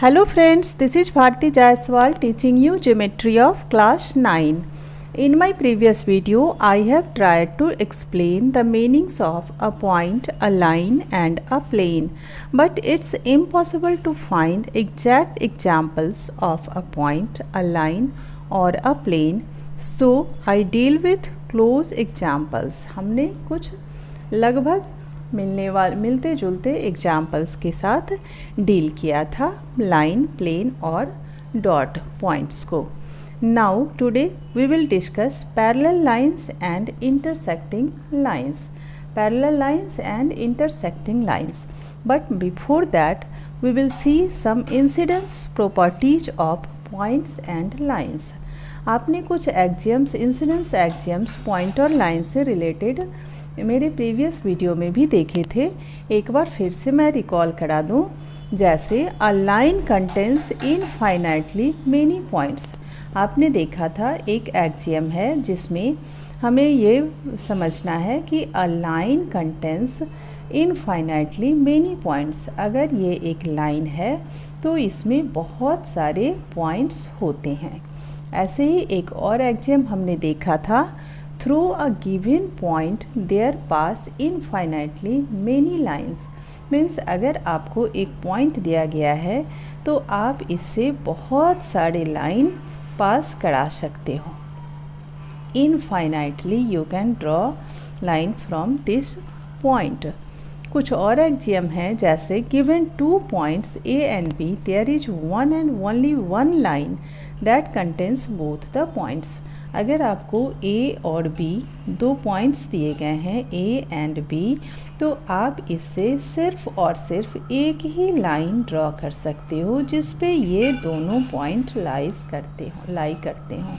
Hello friends, this is Bharti Jaiswal teaching you geometry of class 9. In my previous video, I have tried to explain the meanings of a point, a line and a plane. But it's impossible to find exact examples of a point, a line or a plane. So I deal with close examples. हमने कुछ लगभग मिलते जुलते examples के साथ deal किया था line, plane और डॉट पॉइंट्स को. Now today we will discuss parallel lines and intersecting lines. Parallel lines and intersecting lines. But before that we will see some incidence properties of points and lines. आपने कुछ axioms, incidence axioms point और line से related मेरे previous video में भी देखे थे. एक बार फिर से मैं रिकॉल करा दूं. जैसे a line contains infinitely many points. आपने देखा था एक एक्जियम है जिसमें हमें ये समझना है कि a line contains infinitely many points. अगर ये एक लाइन है तो इसमें बहुत सारे पॉइंट्स होते हैं. ऐसे ही एक और एक्जियम हमने देखा था. Through a given point there pass infinitely many lines. Means अगर आपको एक पॉइंट दिया गया है तो आप इससे बहुत सारे लाइन पास करा सकते हो. Infinitely you can draw line from this point. कुछ और एक्जियम है जैसे given two points A and B there is one and only one line that contains both the points. अगर आपको ए और बी दो पॉइंट्स दिए गए हैं ए एंड बी, तो आप इससे सिर्फ और सिर्फ एक ही लाइन ड्रॉ कर सकते हो जिस पे ये दोनों पॉइंट लाई करते हो.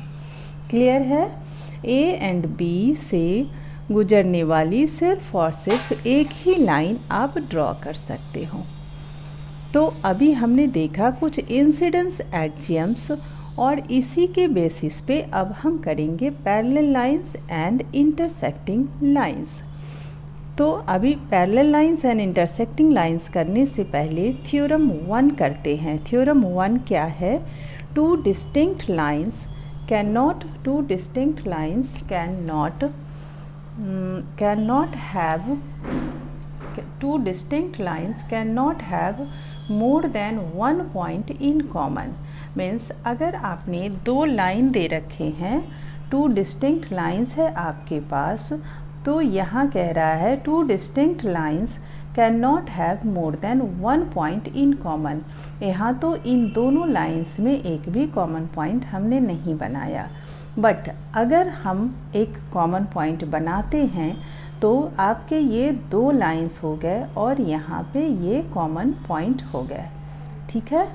क्लियर है? ए एंड बी से गुजरने वाली सिर्फ और सिर्फ एक ही लाइन आप ड्रॉ कर सकते हो. तो अभी हमने देखा कुछ इंसिडेंस एक्जियम्स और इसी के बेसिस पे अब हम करेंगे parallel lines and intersecting lines. तो अभी parallel lines and intersecting lines करने से पहले थ्योरम 1 करते हैं. थ्योरम 1 क्या है? To distinct lines can not have more than one point in common. Means अगर आपने दो लाइन दे रखे हैं, टू डिस्टिंक्ट लाइंस है आपके पास, तो यहाँ कह रहा है to distinct lines can not have more than one point in common. यहाँ तो इन दोनों लाइंस में एक भी कॉमन पॉइंट हमने नहीं बनाया. बट अगर हम एक कॉमन पॉइंट बनाते हैं तो आपके ये दो लाइंस हो गए और यहाँ पे ये कॉमन पॉइंट हो गए. ठीक है?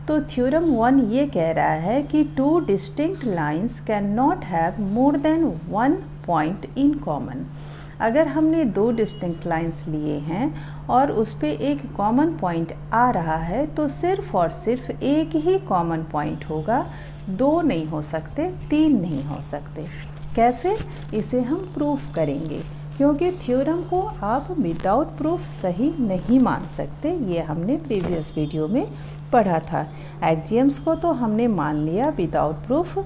तो थ्योरम 1 ये कह रहा है कि to distinct lines can not have more than one point in common. अगर हमने दो डिस्टिंक्ट लाइंस लिए हैं और उस पर एक कॉमन पॉइंट आ रहा है तो सिर्फ और सिर्फ एक ही कॉमन पॉइंट होगा. दो नहीं हो सकते, तीन नहीं हो सकते. कैसे? इसे हम प्रूफ करेंगे, क्योंकि थ्योरम को आप विदाउट प्रूफ सही नहीं मान सकते. ये हमने प्रीवियस वीडियो में पढ़ा था. एक्जियम्स को तो हमने मान लिया विदाउट प्रूफ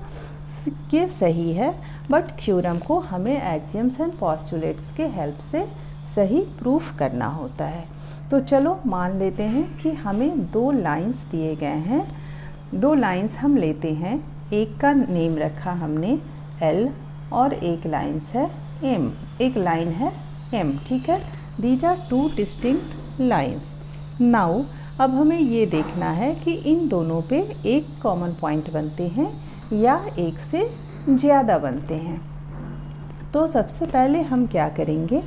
के सही है, बट थ्योरम को हमें एक्जियम्स एंड पोस्टुलेट्स के हेल्प से सही प्रूफ करना होता है. तो चलो मान लेते हैं कि हमें दो लाइंस दिए गए हैं. दो लाइंस हम लेते हैं. एक का नेम रखा हमने L और एक लाइंस है M. एक लाइन है M. ठीक है? These are two distinct lines. Now अब हमें ये देखना है कि इन दोनों पे एक कॉमन पॉइंट बनते हैं या एक से ज़्यादा बनते हैं. तो सबसे पहले हम क्या करेंगे?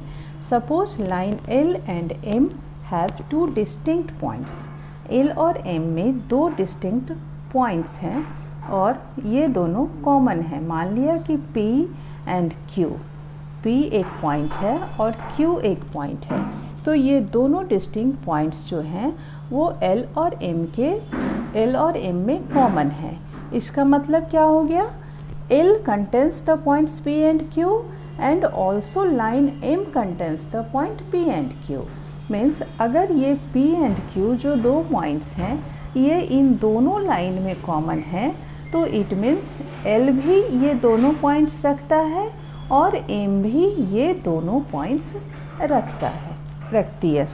Suppose line L and M have two distinct points. L और M में दो डिस्टिंक्ट पॉइंट्स हैं और ये दोनों कॉमन हैं. मान लिया कि P एंड Q. P एक पॉइंट है और Q एक पॉइंट है. तो ये दोनों डिस्टिंक्ट पॉइंट्स जो हैं वो L और M में कॉमन है. इसका मतलब क्या हो गया? L contains the points P and Q and also line M contains the point P and Q. Means अगर ये P एंड Q जो दो पॉइंट्स हैं ये इन दोनों लाइन में कॉमन है, तो इट मीन्स L भी ये दोनों पॉइंट्स रखता है और M भी ये दोनों पॉइंट्स रखती है।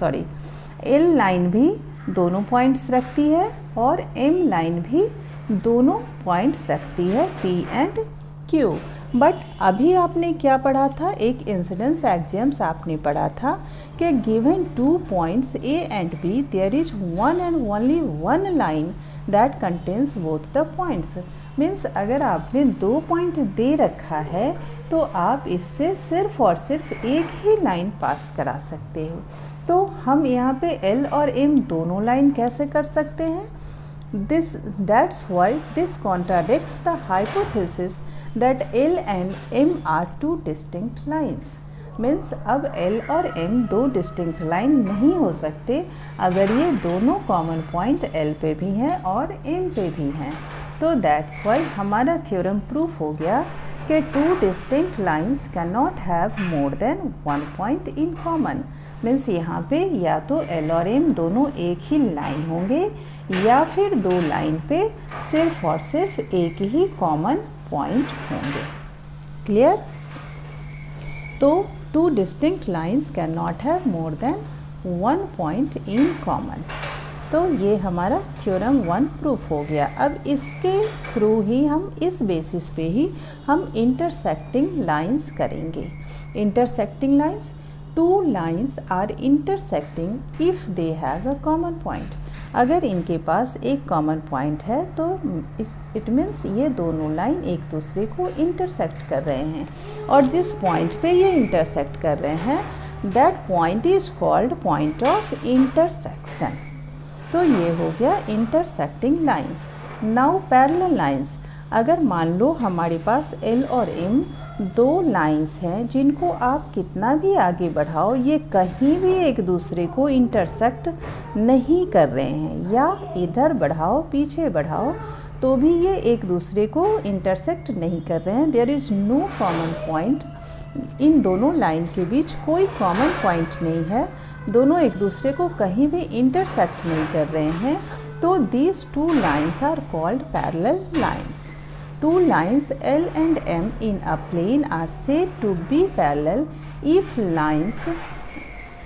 L लाइन भी दोनों पॉइंट्स रखती है और M लाइन भी दोनों पॉइंट्स रखती है, P एंड Q। बट अभी आपने क्या पढ़ा था, एक इंसिडेंस एक्सियम्स आपने पढ़ा था कि given 2 points A and B there is one and only one line that contains both the points. Means अगर आपने 2 पॉइंट दे रखा है तो आप इससे सिर्फ और सिर्फ एक ही लाइन पास करा सकते हो। तो हम यहाँ पे L और M दोनों लाइन कैसे कर सकते हैं? That's why this contradicts the hypothesis that L and M are two distinct lines. Means अब L और M दो डिस्टिंक्ट लाइन नहीं हो सकते अगर ये दोनों कॉमन पॉइंट L पे भी हैं और M पे भी हैं। तो दैट्स वाई हमारा थ्योरम प्रूफ हो गया कि 2 distinct lines can not have more than 1 point in common. Means यहाँ पे या तो L और M दोनों एक ही लाइन होंगे या फिर 2 लाइन पे सिर्फ और सिर्फ एक ही कॉमन पॉइंट होंगे। क्लियर? तो 2 distinct lines can not have more than 1 point in common. तो ये हमारा थ्योरम 1 प्रूफ हो गया। अब इसके थ्रू ही हम इस बेसिस पे ही हम इंटरसेक्टिंग लाइंस करेंगे। Intersecting lines, 2 lines are intersecting if they have a common point. अगर इनके पास एक कॉमन पॉइंट है तो इट मीन्स ये दोनों लाइन एक दूसरे को इंटरसेक्ट कर रहे हैं और जिस पॉइंट पे ये इंटरसेक्ट कर रहे हैं that point is called point of intersection. तो ये हो गया intersecting lines. Now parallel lines, अगर मान लो हमारे पास L और M 2 लाइंस हैं जिनको आप कितना भी आगे बढ़ाओ ये कहीं भी एक दूसरे को इंटरसेक्ट नहीं कर रहे हैं, या इधर बढ़ाओ पीछे बढ़ाओ तो भी ये एक दूसरे को इंटरसेक्ट नहीं कर रहे हैं। There is no common point, इन दोनों लाइन के बीच कोई कॉमन पॉइंट नहीं है, दोनों एक दूसरे को कहीं भी इंटरसेक्ट नहीं कर रहे हैं। तो these 2 lines are called parallel lines. 2 lines L and M in a plane are said to be parallel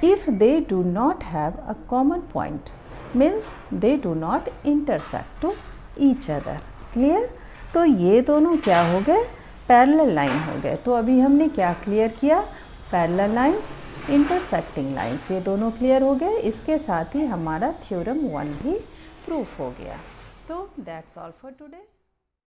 if they do not have a common point, means they do not intersect to each other. Clear? तो ये दोनों क्या हो गए? Parallel line हो गए। तो अभी हमने क्या क्लियर किया? पैरेलल लाइन्स, इंटरसेक्टिंग लाइन्स, ये दोनों क्लियर हो गए। इसके साथ ही हमारा थ्योरम 1 भी प्रूफ हो गया। तो दैट्स ऑल फॉर टुडे।